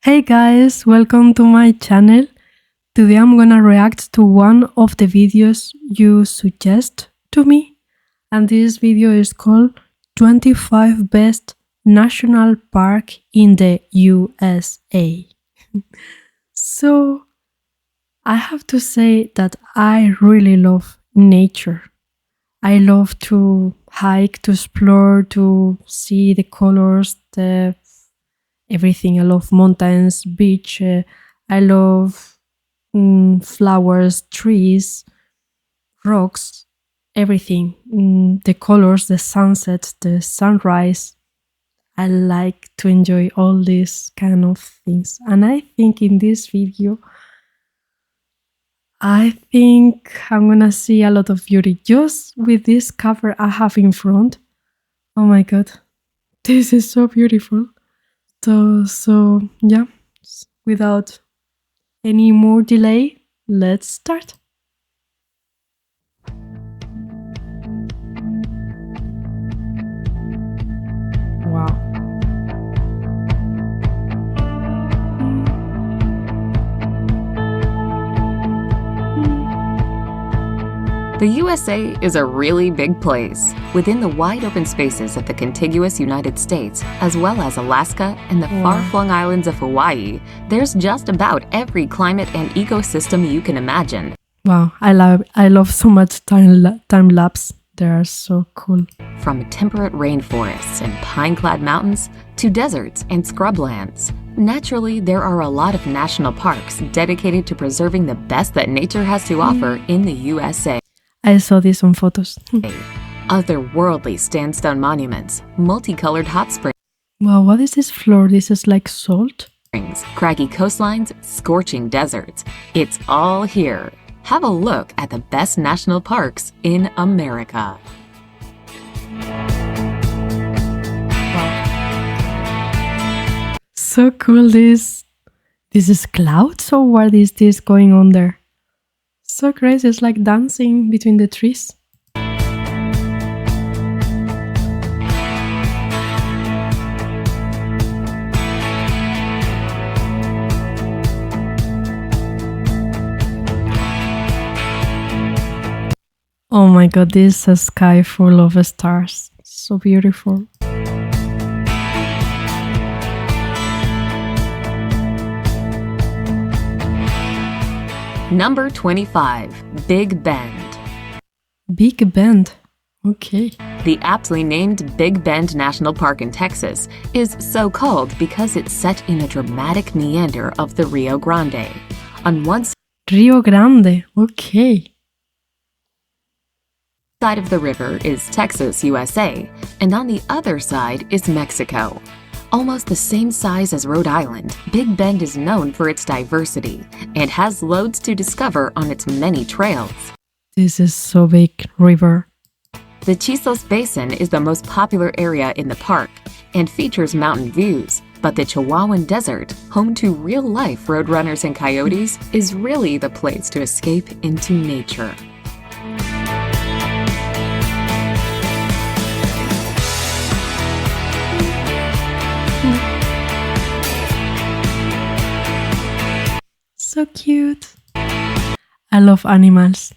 Hey guys, welcome to my channel. Today I'm gonna react to one of the videos you suggest to me, and this video is called 25 Best National Park in the USA. So I have to say that I really love nature. I love to hike, to explore, to see the colors, everything. I love mountains, beach. I love flowers, trees, rocks, everything. The colors, the sunset, the sunrise. I like to enjoy all these kind of things. And I think in this video, I think I'm gonna see a lot of beauty just with this cover I have in front. Oh my god, this is so beautiful. So yeah, without any more delay, let's start. Wow. The USA is a really big place. Within the wide open spaces of the contiguous United States, as well as Alaska and the far-flung islands of Hawaii, there's just about every climate and ecosystem you can imagine. Wow, I love so much time lapse. They are so cool. From temperate rainforests and pine-clad mountains to deserts and scrublands. Naturally, there are a lot of national parks dedicated to preserving the best that nature has to offer in the USA. I saw this on photos. Otherworldly sandstone monuments, multicolored hot springs. Wow, what is this floor? This is like salt? Craggy coastlines, scorching deserts. It's all here. Have a look at the best national parks in America. Wow. So cool. This is clouds, or what is this going on there? So crazy, it's like dancing between the trees. Oh my god, this is a sky full of stars. So beautiful. Number 25, Big Bend. Big Bend, okay. The aptly named Big Bend National Park in Texas is so called because it's set in a dramatic meander of the Rio Grande. On one Rio Grande, okay. side of the river is Texas, USA, and on the other side is Mexico. Almost the same size as Rhode Island, Big Bend is known for its diversity and has loads to discover on its many trails. This is so big, river. The Chisos Basin is the most popular area in the park and features mountain views, but the Chihuahuan Desert, home to real-life roadrunners and coyotes, is really the place to escape into nature. So cute. I love animals.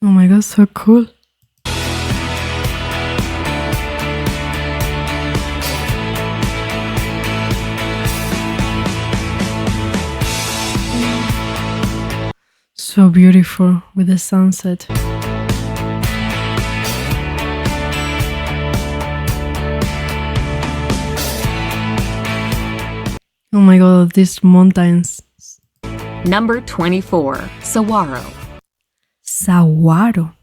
Oh my god, so cool. So beautiful with the sunset. Oh my god, these mountains. Number 24, Saguaro. Saguaro.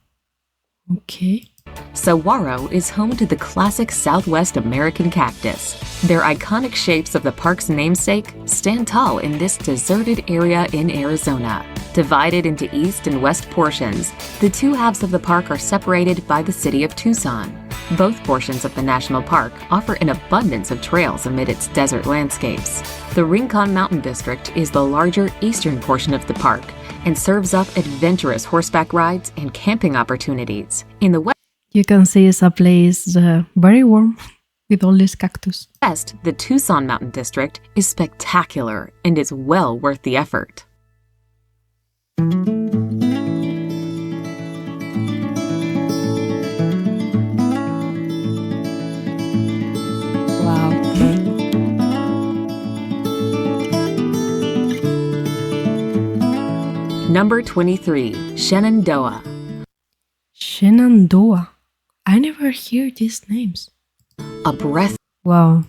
Okay. Saguaro is home to the classic Southwest American cactus. Their iconic shapes of the park's namesake stand tall in this deserted area in Arizona. Divided into east and west portions, the two halves of the park are separated by the city of Tucson. Both portions of the national park offer an abundance of trails amid its desert landscapes. The Rincon Mountain District is the larger eastern portion of the park and serves up adventurous horseback rides and camping opportunities. In the you can see it's a place very warm with all these cactus. west, the Tucson Mountain District is spectacular and is well worth the effort. Wow. Number 23, Shenandoah. Shenandoah. I never hear these names. A breathtaking Wow.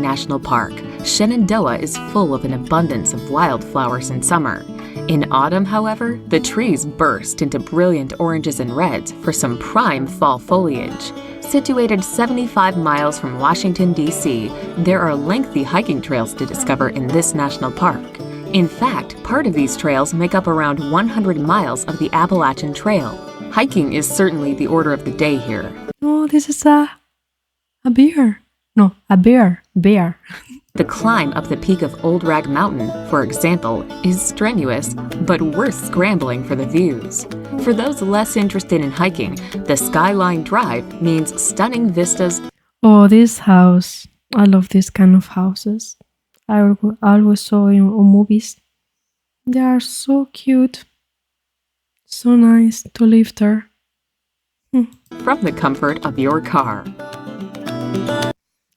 national park, Shenandoah is full of an abundance of wildflowers in summer. In autumn, however, the trees burst into brilliant oranges and reds for some prime fall foliage. Situated 75 miles from Washington, D.C., there are lengthy hiking trails to discover in this national park. In fact, part of these trails make up around 100 miles of the Appalachian Trail. Hiking is certainly the order of the day here. Oh, this is a bear. No, a bear. Bear. The climb up the peak of Old Rag Mountain, for example, is strenuous, but worth scrambling for the views. For those less interested in hiking, the Skyline Drive means stunning vistas Oh, this house. I love this kind of houses. I always saw in movies. They are so cute. So nice to live there. from the comfort of your car.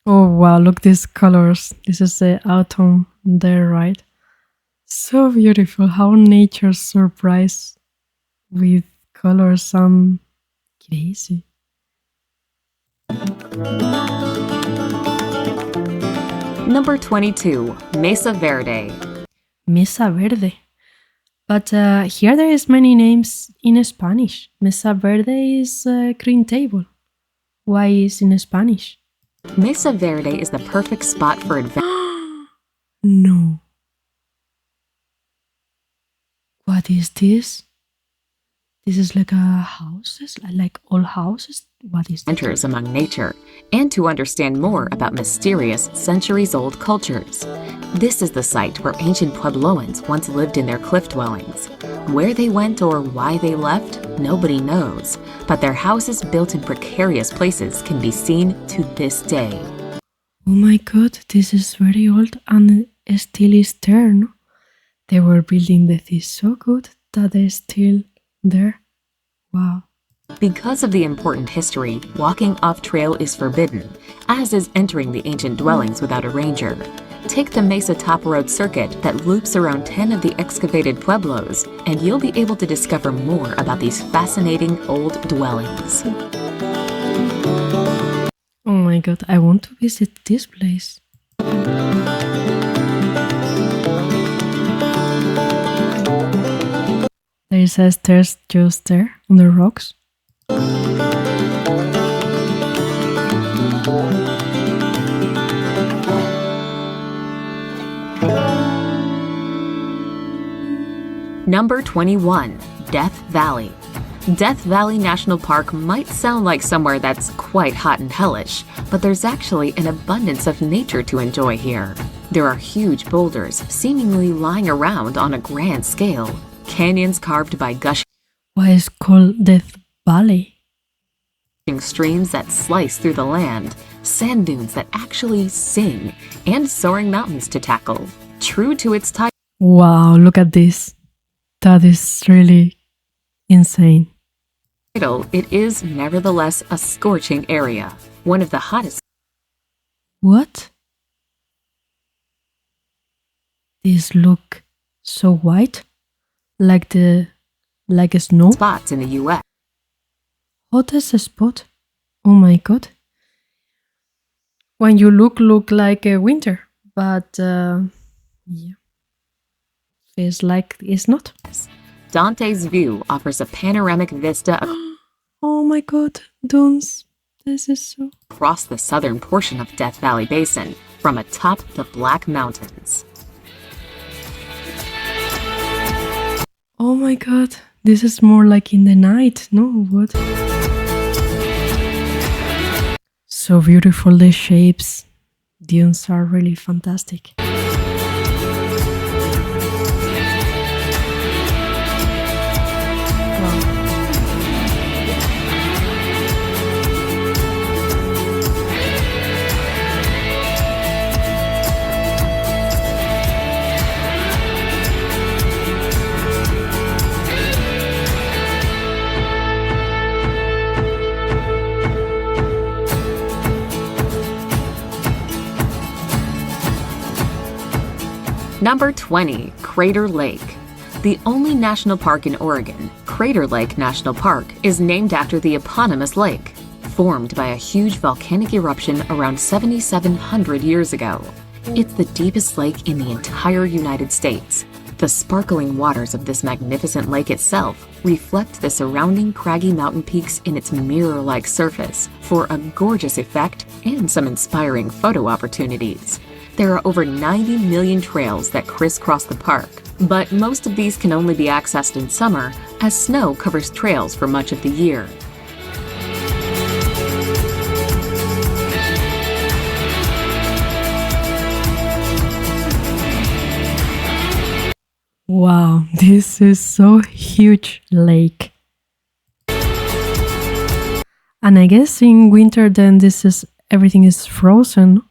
Oh wow, look these colors. This is the autumn there, right? So beautiful how nature surprised with colors and crazy. Number 22, Mesa Verde. Mesa Verde. But here there is many names in Spanish. Mesa Verde is green table. Why is in Spanish? Mesa Verde is the perfect spot for adventure. No. What is this? This is like a houses, like all houses. What is that? Adventures among nature, and to understand more about mysterious centuries-old cultures. This is the site where ancient Puebloans once lived in their cliff dwellings. Where they went or why they left, nobody knows, but their houses built in precarious places can be seen to this day. Oh my god, this is very old and still is there, no? They were building this so good that they're still there. Wow. Because of the important history, walking off-trail is forbidden, as is entering the ancient dwellings without a ranger. Take the Mesa Top Road circuit that loops around 10 of the excavated pueblos, and you'll be able to discover more about these fascinating old dwellings. Oh my god, I want to visit this place. There is a stairs just there on the rocks. Number 21, Death Valley. Death Valley National Park might sound like somewhere that's quite hot and hellish, but there's actually an abundance of nature to enjoy here. There are huge boulders seemingly lying around on a grand scale, canyons carved by gushing Why is called Death Valley? streams that slice through the land, sand dunes that actually sing, and soaring mountains to tackle. True to its Wow, look at this. That is really insane. title, it is nevertheless a scorching area, one of the hottest What? These look so white, like a snow. spots in the U.S. Hottest spot. Oh my god. When you look like a winter, but yeah, feels like it's not. Dante's View offers a panoramic vista Oh my god, Dunes. This is so. across the southern portion of Death Valley Basin, from atop the Black Mountains. Oh my god, this is more like in the night. No, what? So beautiful, the shapes. Dunes are really fantastic. Number 20, Crater Lake. The only national park in Oregon, Crater Lake National Park, is named after the eponymous lake, formed by a huge volcanic eruption around 7,700 years ago. It's the deepest lake in the entire United States. The sparkling waters of this magnificent lake itself reflect the surrounding craggy mountain peaks in its mirror-like surface for a gorgeous effect and some inspiring photo opportunities. There are over 90 million trails that crisscross the park, but most of these can only be accessed in summer as snow covers trails for much of the year. Wow, this is so huge lake. And I guess in winter then everything is frozen.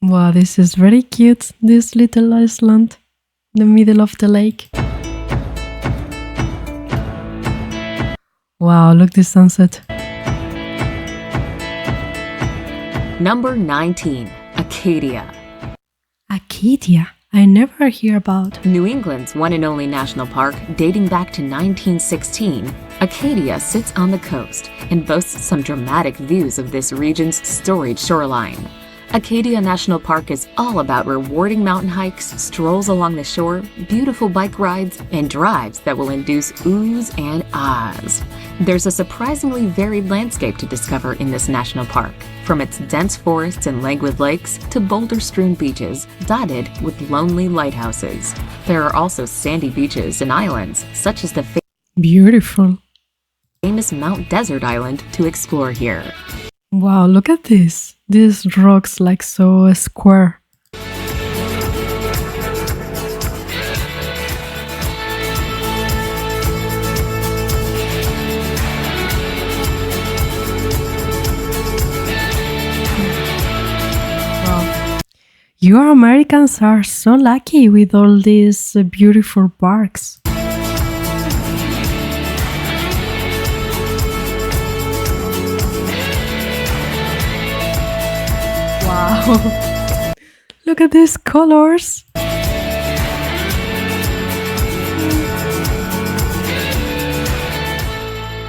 Wow, this is very cute, this little island in the middle of the lake. Wow, look this sunset. Number 19, Acadia. Acadia? I never hear about. New England's one and only national park, dating back to 1916, Acadia sits on the coast and boasts some dramatic views of this region's storied shoreline. Acadia National Park is all about rewarding mountain hikes, strolls along the shore, beautiful bike rides, and drives that will induce oohs and ahs. There's a surprisingly varied landscape to discover in this national park, from its dense forests and languid lakes to boulder-strewn beaches dotted with lonely lighthouses. There are also sandy beaches and islands, such as the beautiful famous Mount Desert Island, to explore here. Wow, look at this. These rocks like so square. Wow. You Americans are so lucky with all these beautiful parks. Wow! Look at these colors!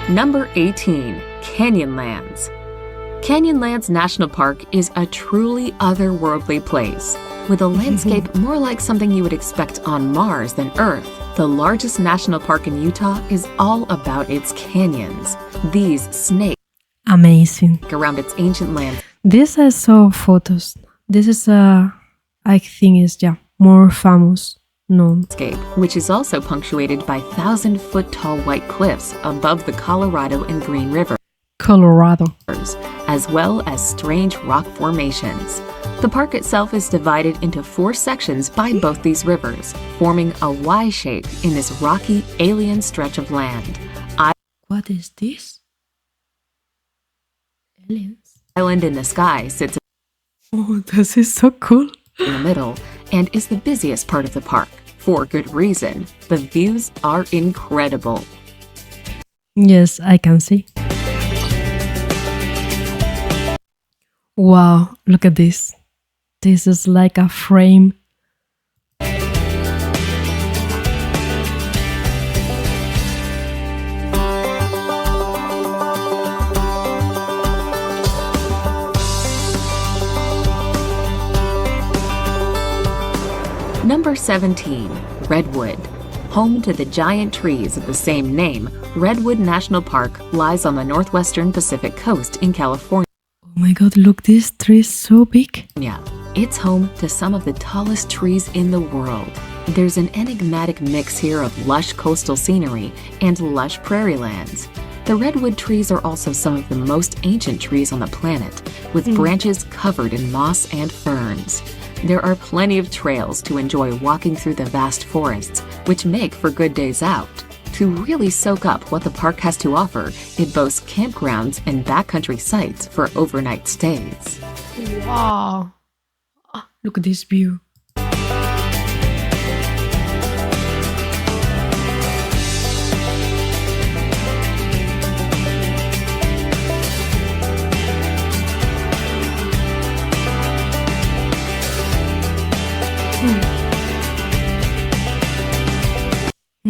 Number 18, Canyonlands. Canyonlands National Park is a truly otherworldly place, with a landscape more like something you would expect on Mars than Earth. The largest national park in Utah is all about its canyons. These snake amazing around its ancient land. This I saw photos. This is I think is more famous known landscape, which is also punctuated by 1,000-foot-tall white cliffs above the Colorado and Green Rivers, as well as strange rock formations. The park itself is divided into 4 sections by both these rivers, forming a Y shape in this rocky alien stretch of land. What is this? Aliens? Island in the Sky sits oh, this is so cool. in the middle and is the busiest part of the park. For good reason. The views are incredible. Yes, I can see. Wow, look at this. This is like a frame. Number 17, Redwood. Home to the giant trees of the same name, Redwood National Park lies on the northwestern Pacific coast in California. Oh my god, look, this tree is so big. It's home to some of the tallest trees in the world. There's an enigmatic mix here of lush coastal scenery and lush prairie lands. The redwood trees are also some of the most ancient trees on the planet, with branches covered in moss and ferns. There are plenty of trails to enjoy walking through the vast forests, which make for good days out. To really soak up what the park has to offer, it boasts campgrounds and backcountry sites for overnight stays. Wow. Look at this view.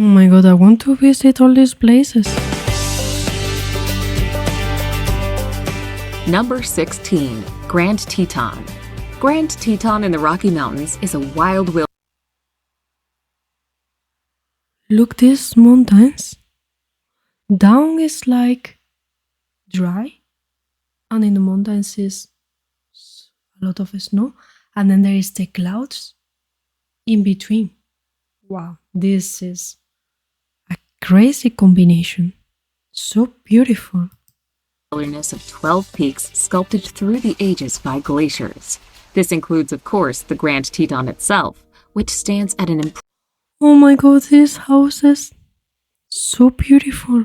Oh my god, I want to visit all these places. Number 16. Grand Teton. Grand Teton in the Rocky Mountains is a wild wilderness. Look these mountains. Down is like dry, and in the mountains is a lot of snow, and then there is the clouds in between. Wow, this is a crazy combination. So beautiful. Wilderness of 12 peaks sculpted through the ages by glaciers. This includes, of course, the Grand Teton itself, which stands at an Oh my god, these houses. So beautiful.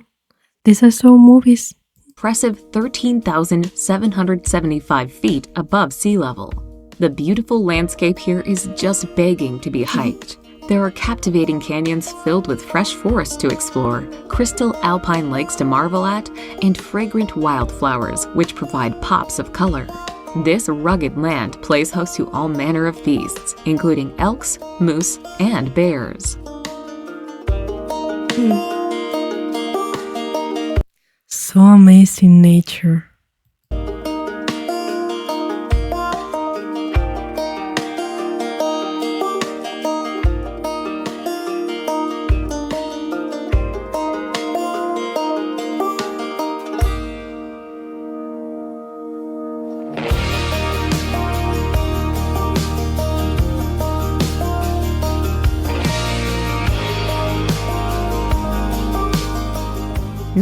These are so movies. impressive 13,775 feet above sea level. The beautiful landscape here is just begging to be hiked. There are captivating canyons filled with fresh forests to explore, crystal alpine lakes to marvel at, and fragrant wildflowers which provide pops of color. This rugged land plays host to all manner of beasts, including elks, moose, and bears. So amazing nature.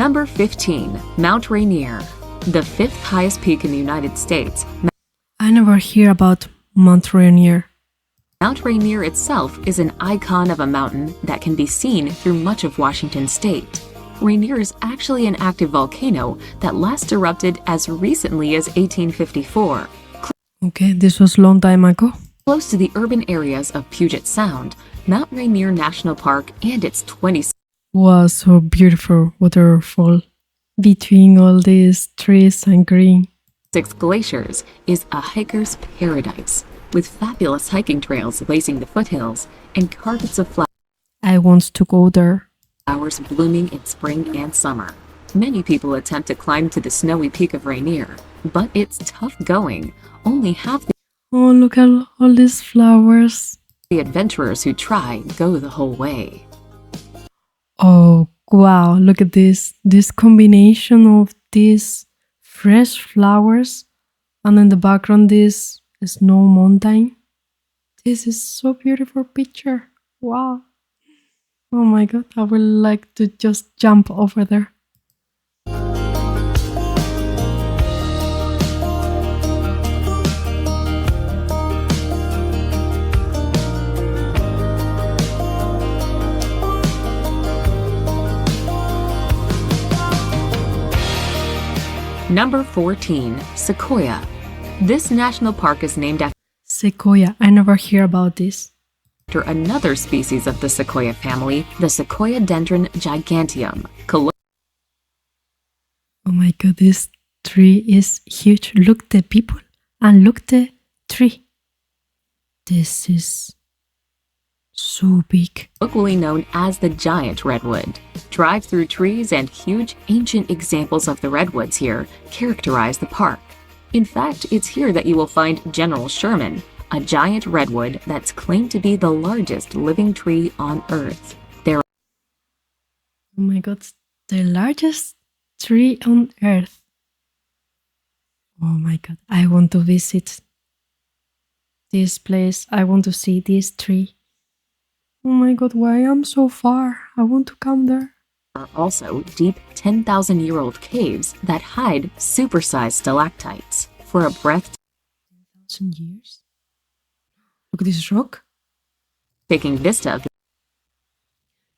Number 15. Mount Rainier, the fifth highest peak in the United States. I never hear about Mount Rainier. Mount Rainier itself is an icon of a mountain that can be seen through much of Washington state. Rainier is actually an active volcano that last erupted as recently as 1854. Okay, this was a long time ago. Close to the urban areas of Puget Sound, Mount Rainier National Park and its 26 Wow, so beautiful waterfall between all these trees and green. glaciers is a hiker's paradise, with fabulous hiking trails lacing the foothills and carpets of I want to go there. flowers blooming in spring and summer. Many people attempt to climb to the snowy peak of Rainier, but it's tough going. Only half Oh, look at all these flowers. the adventurers who try go the whole way. Oh, wow, look at this. This combination of these fresh flowers and in the background this snow mountain. This is so beautiful picture. Wow. Oh my god, I would like to just jump over there. Number 14. Sequoia. This national park is named Sequoia, I never hear about this. after another species of the sequoia family, the Sequoiadendron giganteum. Oh my god, this tree is huge. Look the people and look the tree. This is so big. Locally known as the giant redwood. Drive-through trees and huge ancient examples of the redwoods here characterize the park. In fact, it's here that you will find General Sherman, a giant redwood that's claimed to be the largest living tree on Earth. There Oh my god, the largest tree on earth. Oh my god, I want to visit this place. I want to see this tree. Oh my god, why I'm so far? I want to come there. There are also deep 10,000-year-old caves that hide supersized stalactites for a breathtaking 10,000 years? Look at this rock. vista of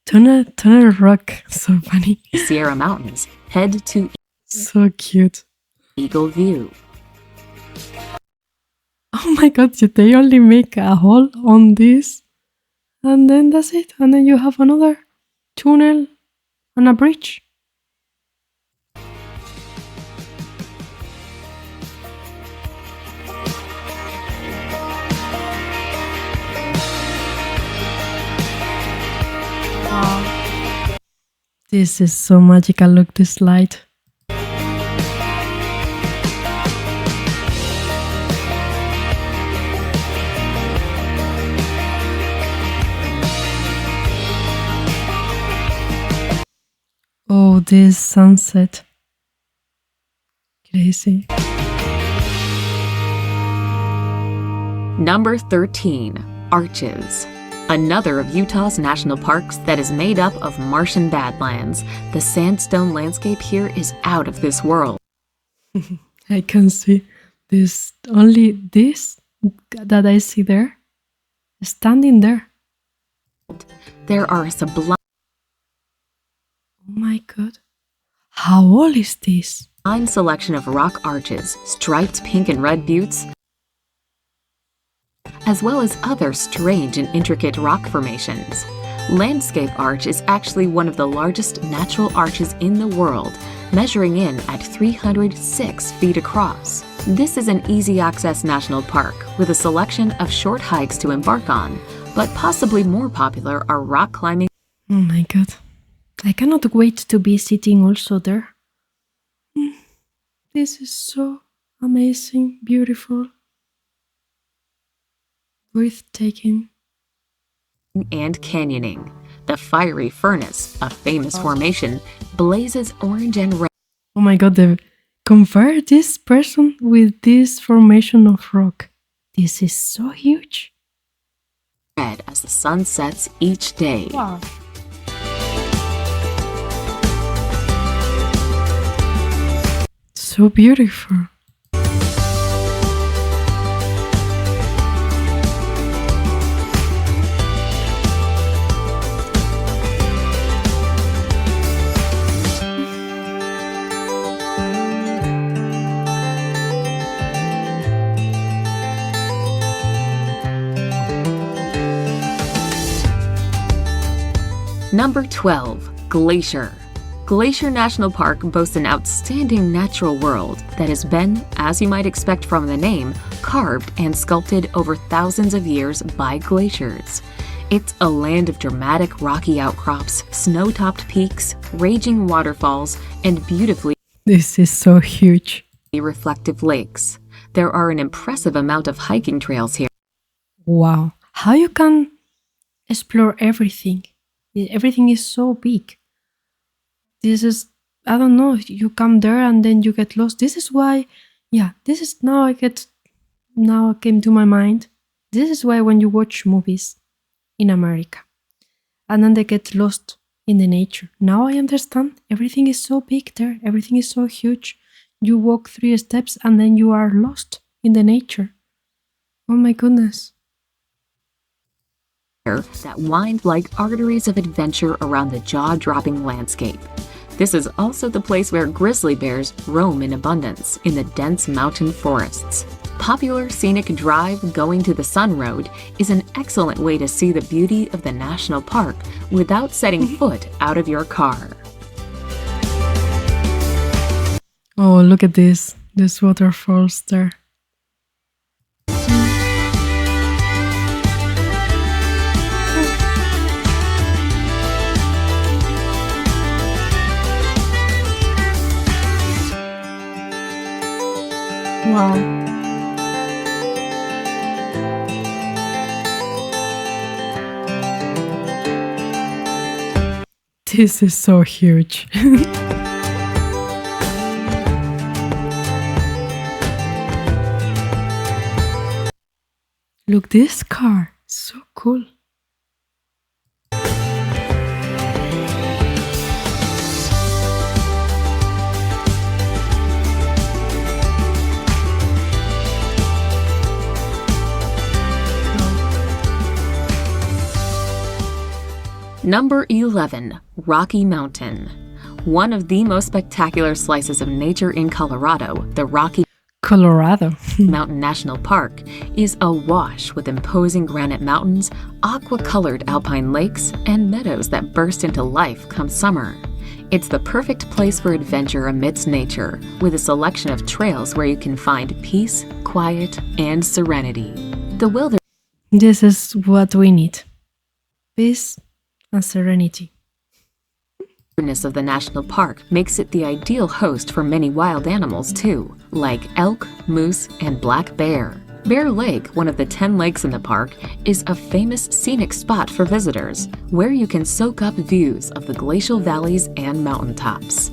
Tunnel rock. So funny. the Sierra Mountains. Head to So cute. Eagle View. Oh my god, they only make a hole on this. And then that's it. And then you have another tunnel and a bridge. Wow. This is so magical. Look, this light. Oh, this sunset. Crazy. Number 13. Arches. Another of Utah's national parks that is made up of Martian badlands. The sandstone landscape here is out of this world. I can see this, only this that I see there, standing there. There are sublime Oh my god. How old is this? selection of rock arches, striped pink and red buttes, as well as other strange and intricate rock formations. Landscape Arch is actually one of the largest natural arches in the world, measuring in at 306 feet across. This is an easy-access national park with a selection of short hikes to embark on, but possibly more popular are rock climbing. Oh my god. I cannot wait to be sitting also there. This is so amazing, beautiful, breathtaking. And canyoning. The fiery furnace, a famous formation, blazes orange and red Oh my god, they compare this person with this formation of rock. This is so huge. as the sun sets each day. Wow. So beautiful. Number 12. Glacier. Glacier National Park boasts an outstanding natural world that has been, as you might expect from the name, carved and sculpted over thousands of years by glaciers. It's a land of dramatic rocky outcrops, snow-topped peaks, raging waterfalls, and beautifully This is so huge. reflective lakes. There are an impressive amount of hiking trails here. Wow. How you can explore everything? Everything is so big. This is, I don't know, you come there and then you get lost. This is why, now it came to my mind. This is why when you watch movies in America and then they get lost in the nature. Now I understand. Everything is so big there. Everything is so huge. You walk 3 steps and then you are lost in the nature. Oh my goodness. That wind like arteries of adventure around the jaw-dropping landscape. This is also the place where grizzly bears roam in abundance in the dense mountain forests. Popular scenic drive going to the Sun Road is an excellent way to see the beauty of the national park without setting foot out of your car. Oh, look at this. This waterfalls there. Wow. This is so huge. Look, this car, so cool. Number 11, Rocky Mountain. One of the most spectacular slices of nature in Colorado, the Rocky Colorado. Mountain National Park is awash with imposing granite mountains, aqua-colored alpine lakes, and meadows that burst into life come summer. It's the perfect place for adventure amidst nature, with a selection of trails where you can find peace, quiet, and serenity. The wilderness This is what we need. Peace and serenity. of the national park makes it the ideal host for many wild animals too, like elk, moose, and black bear. Bear Lake, one of the 10 lakes in the park, is a famous scenic spot for visitors, where you can soak up views of the glacial valleys and mountaintops.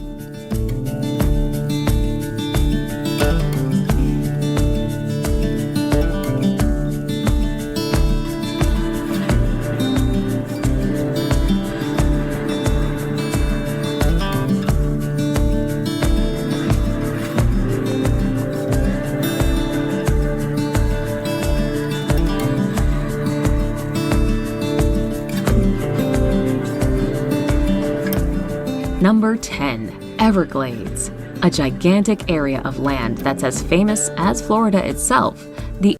Number 10, Everglades, a gigantic area of land that's as famous as Florida itself. The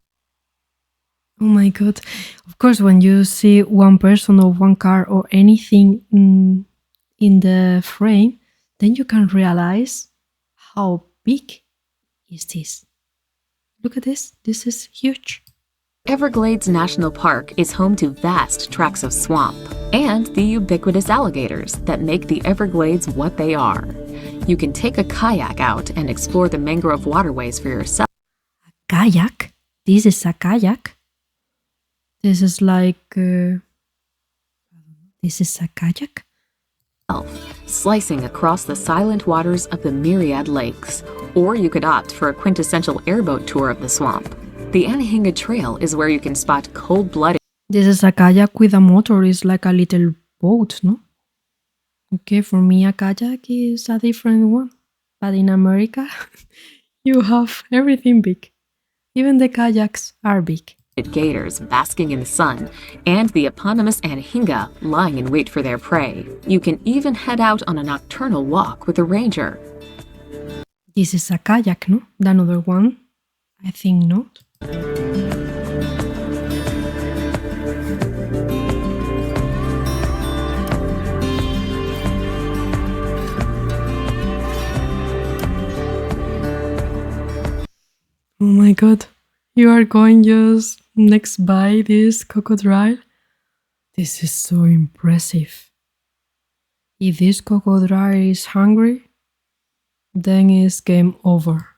Oh my god. Of course, when you see one person or one car or anything in the frame, then you can realize how big is this. Look at this. This is huge. Everglades National Park is home to vast tracts of swamp and the ubiquitous alligators that make the Everglades what they are. You can take a kayak out and explore the mangrove waterways for yourself. Kayak? This is a kayak? This is like... this is a kayak? Slicing across the silent waters of the myriad lakes. Or you could opt for a quintessential airboat tour of the swamp. The Anahinga Trail is where you can spot cold-blooded. This is a kayak with a motor. It's like a little boat, no? Okay, for me a kayak is a different one. But in America, you have everything big. Even the kayaks are big. Gators basking in the sun, and the eponymous Anahinga lying in wait for their prey. You can even head out on a nocturnal walk with a ranger. This is a kayak, no? The another one? I think not. Oh my god, you are going just next by this crocodile? This is so impressive. If this crocodile is hungry, then it's game over.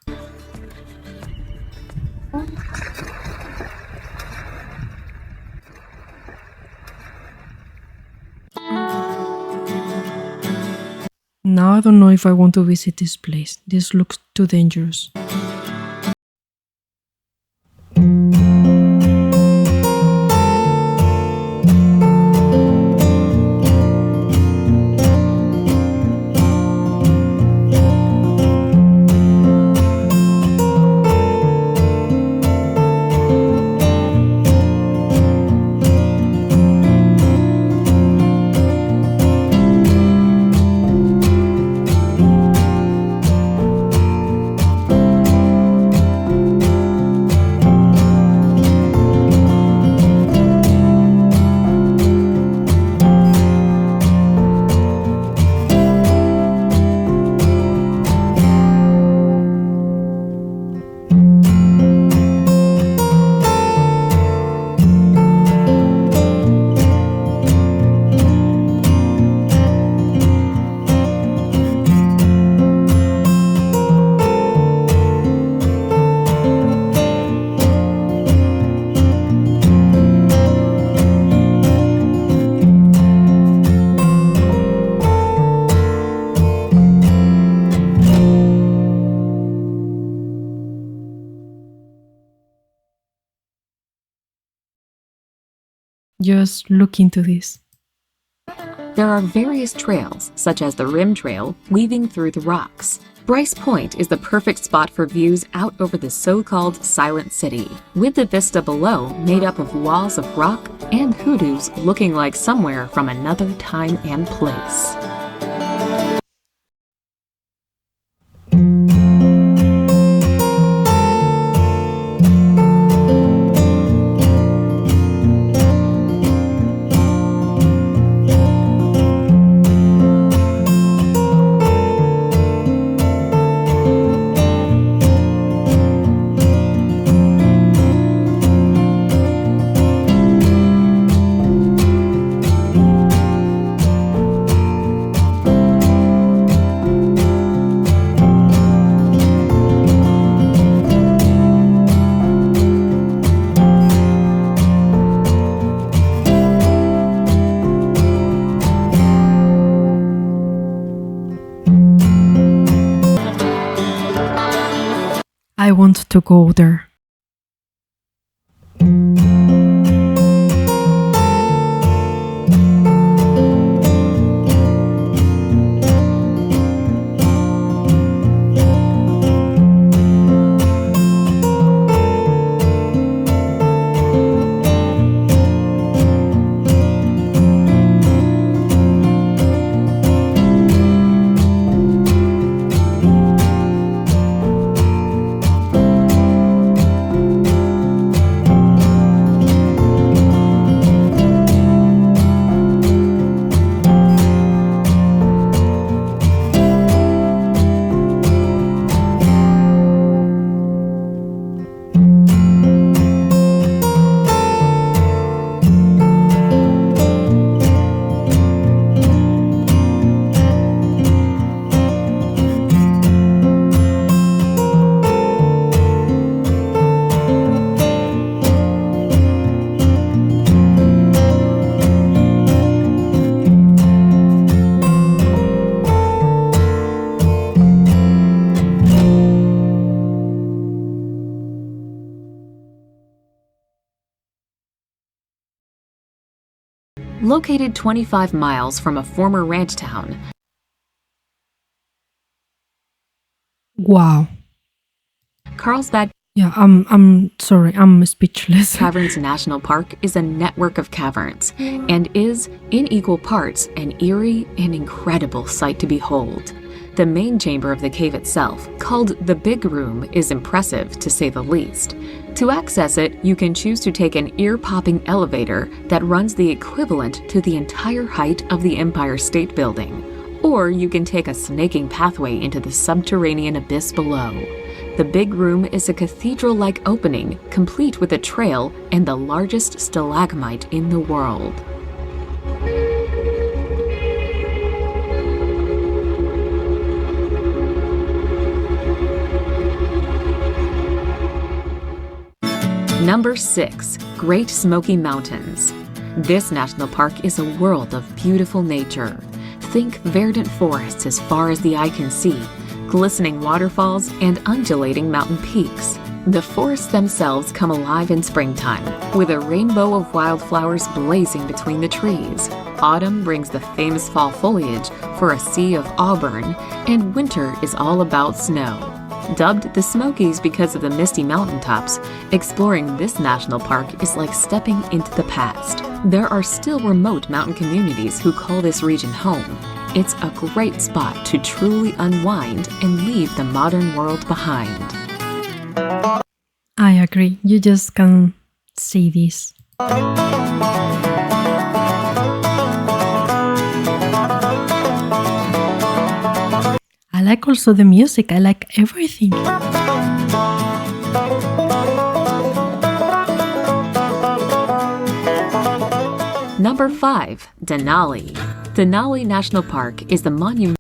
Now I don't know if I want to visit this place. This looks too dangerous. just look into this. There are various trails, such as the Rim Trail, weaving through the rocks. Bryce Point is the perfect spot for views out over the so-called Silent City, with the vista below made up of walls of rock and hoodoos looking like somewhere from another time and place. I want to go there. Located 25 miles from a former ranch town, Wow. Carlsbad Yeah, I'm sorry, I'm speechless. Caverns National Park is a network of caverns and is, in equal parts, an eerie and incredible sight to behold. The main chamber of the cave itself, called the Big Room, is impressive to say the least. To access it, you can choose to take an ear-popping elevator that runs the equivalent to the entire height of the Empire State Building, or you can take a snaking pathway into the subterranean abyss below. The Big Room is a cathedral-like opening, complete with a trail and the largest stalagmite in the world. Number 6. Great Smoky Mountains. This national park is a world of beautiful nature. Think verdant forests as far as the eye can see, glistening waterfalls, and undulating mountain peaks. The forests themselves come alive in springtime, with a rainbow of wildflowers blazing between the trees. Autumn brings the famous fall foliage for a sea of auburn, and winter is all about snow. Dubbed the Smokies because of the misty mountaintops, exploring this national park is like stepping into the past. There are still remote mountain communities who call this region home. It's a great spot to truly unwind and leave the modern world behind. I agree, you just can't see this. I like also the music, I like everything. Number 5. Denali. Denali National Park is the Denali.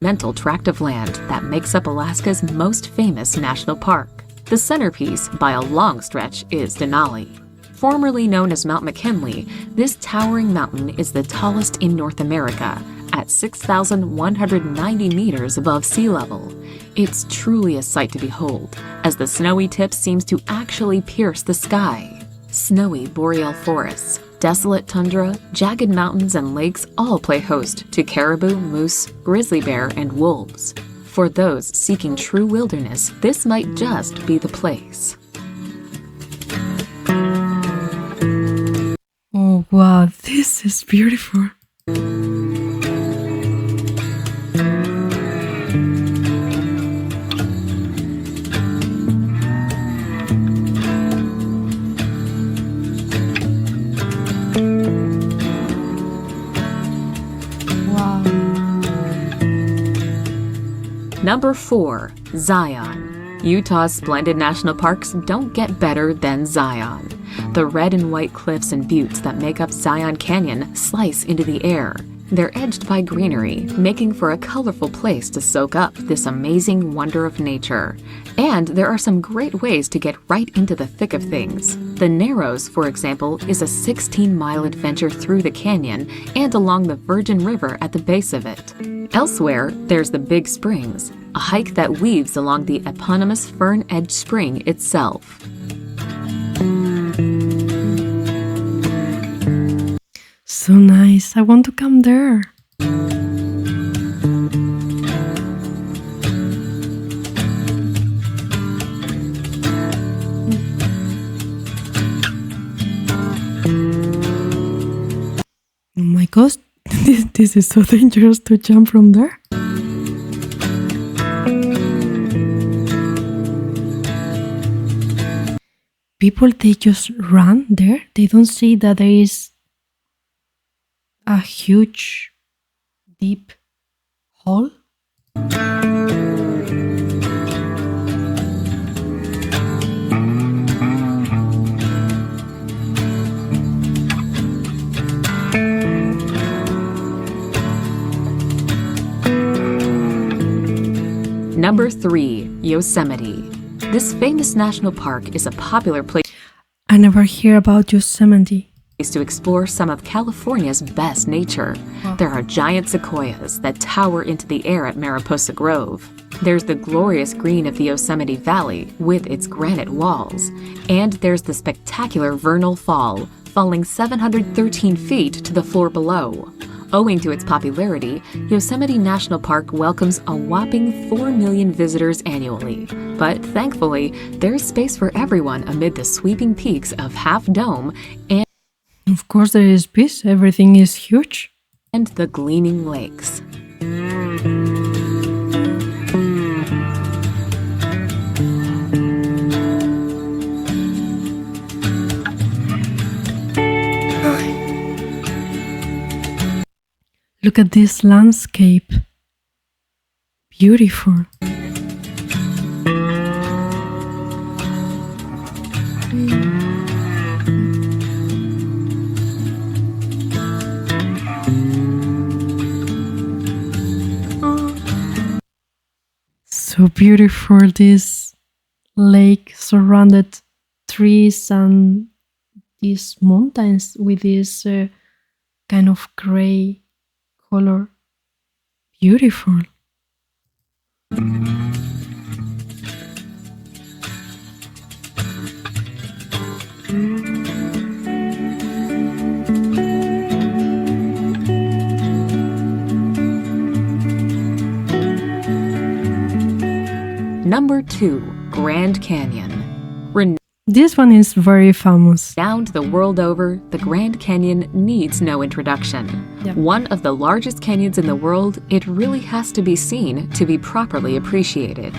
monumental tract of land that makes up Alaska's most famous national park. The centerpiece, by a long stretch, is Denali. Formerly known as Mount McKinley, this towering mountain is the tallest in North America, at 6,190 meters above sea level. It's truly a sight to behold, as the snowy tip seems to actually pierce the sky. Snowy boreal forests, desolate tundra, jagged mountains, and lakes all play host to caribou, moose, grizzly bear, and wolves. For those seeking true wilderness, this might just be the place. Oh wow, this is beautiful. Wow. Number 4. Zion. Utah's splendid national parks don't get better than Zion. The red and white cliffs and buttes that make up Zion Canyon slice into the air. They're edged by greenery, making for a colorful place to soak up this amazing wonder of nature. And there are some great ways to get right into the thick of things. The Narrows, for example, is a 16-mile adventure through the canyon and along the Virgin River at the base of it. Elsewhere, there's the Big Springs, a hike that weaves along the eponymous Fern-Edge Spring itself. So nice. I want to come there. Oh my gosh, this is so dangerous to jump from there. People, they just run there. They don't see that there is a huge, deep hole. Number 3. Yosemite. This famous national park is a popular place I never hear about Yosemite. to explore some of California's best nature. Wow. There are giant sequoias that tower into the air at Mariposa Grove. There's the glorious green of the Yosemite Valley with its granite walls. And there's the spectacular Vernal Fall, falling 713 feet to the floor below. Owing to its popularity, Yosemite National Park welcomes a whopping 4 million visitors annually. But thankfully, there's space for everyone amid the sweeping peaks of Half Dome Of course there is peace. Everything is huge. and the gleaming lakes. Look at this landscape. Beautiful. So beautiful, this lake surrounded trees and these mountains with this kind of gray color. Beautiful. Number 2. Grand Canyon. This one is very famous. Renowned the world over, the Grand Canyon needs no introduction. Yep. One of the largest canyons in the world, it really has to be seen to be properly appreciated.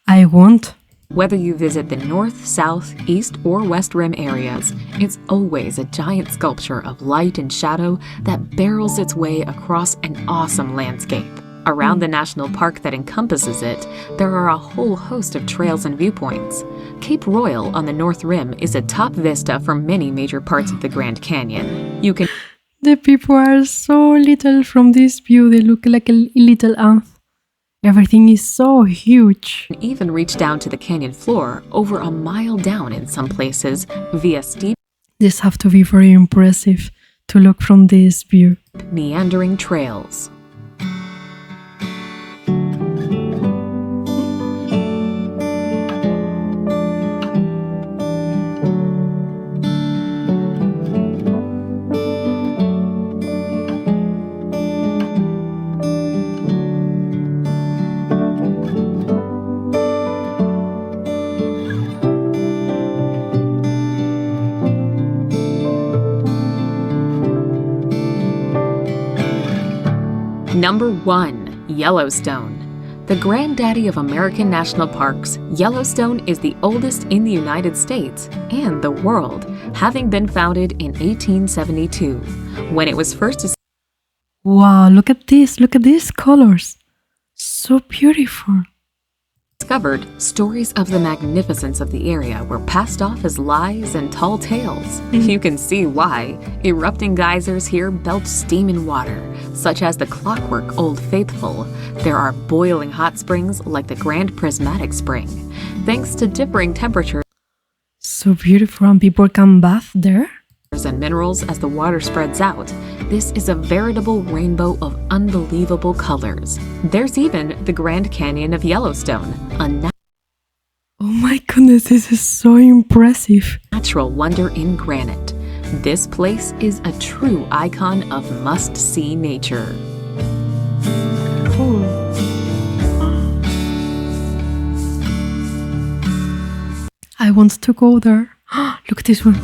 I want. Whether you visit the north, south, east, or west rim areas, it's always a giant sculpture of light and shadow that barrels its way across an awesome landscape. Around the national park that encompasses it, there are a whole host of trails and viewpoints. Cape Royal on the north rim is a top vista for many major parts of the Grand Canyon. You can The people are so little from this view. They look like a little ant. Everything is so huge. even reach down to the canyon floor over a mile down in some places via steep, This have to be very impressive to look from this view. meandering trails. Number 1. Yellowstone. The granddaddy of American national parks, Yellowstone is the oldest in the United States and the world, having been founded in 1872. When it was first Wow, look at this. Look at these colors. So beautiful. discovered, stories of the magnificence of the area were passed off as lies and tall tales. You can see why. Erupting geysers here belch steam and water, such as the clockwork Old Faithful. There are boiling hot springs like the Grand Prismatic Spring. Thanks to differing temperatures So beautiful, and people can bath there. and minerals as the water spreads out, this is a veritable rainbow of unbelievable colors. There's even the Grand Canyon of Yellowstone, a Oh my goodness, this is so impressive. natural wonder in granite. This place is a true icon of must-see nature. Cool. I want to go there. Look at this one.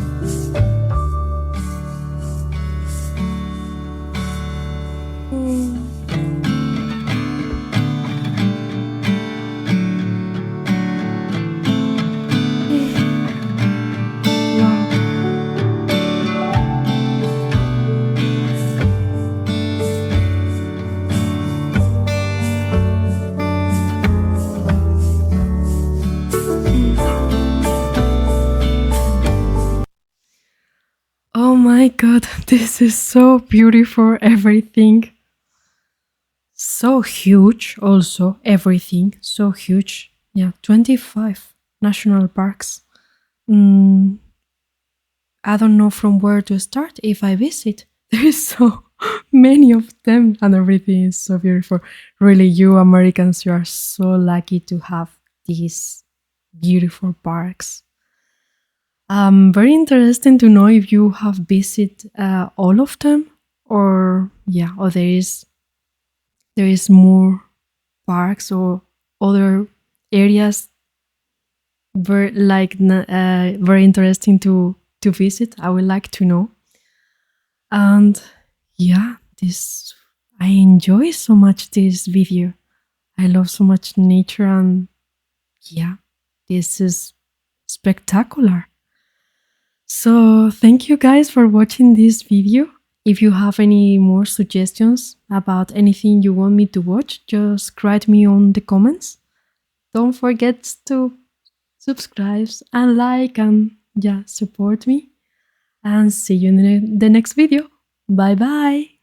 Oh my god, this is so beautiful, everything. So huge, also, everything. So huge. Yeah, 25 national parks. I don't know from where to start if I visit. There is so many of them, and everything is so beautiful. Really, you Americans, you are so lucky to have these beautiful parks. Very interesting to know if you have visited all of them, or or there is more parks or other areas very interesting to visit. I would like to know. And yeah, I enjoy so much this video. I love so much nature, and yeah, this is spectacular. So thank you guys for watching this video. If you have any more suggestions about anything you want me to watch, just write me on the comments. Don't forget to subscribe and like and support me. And see you in the next video. Bye bye.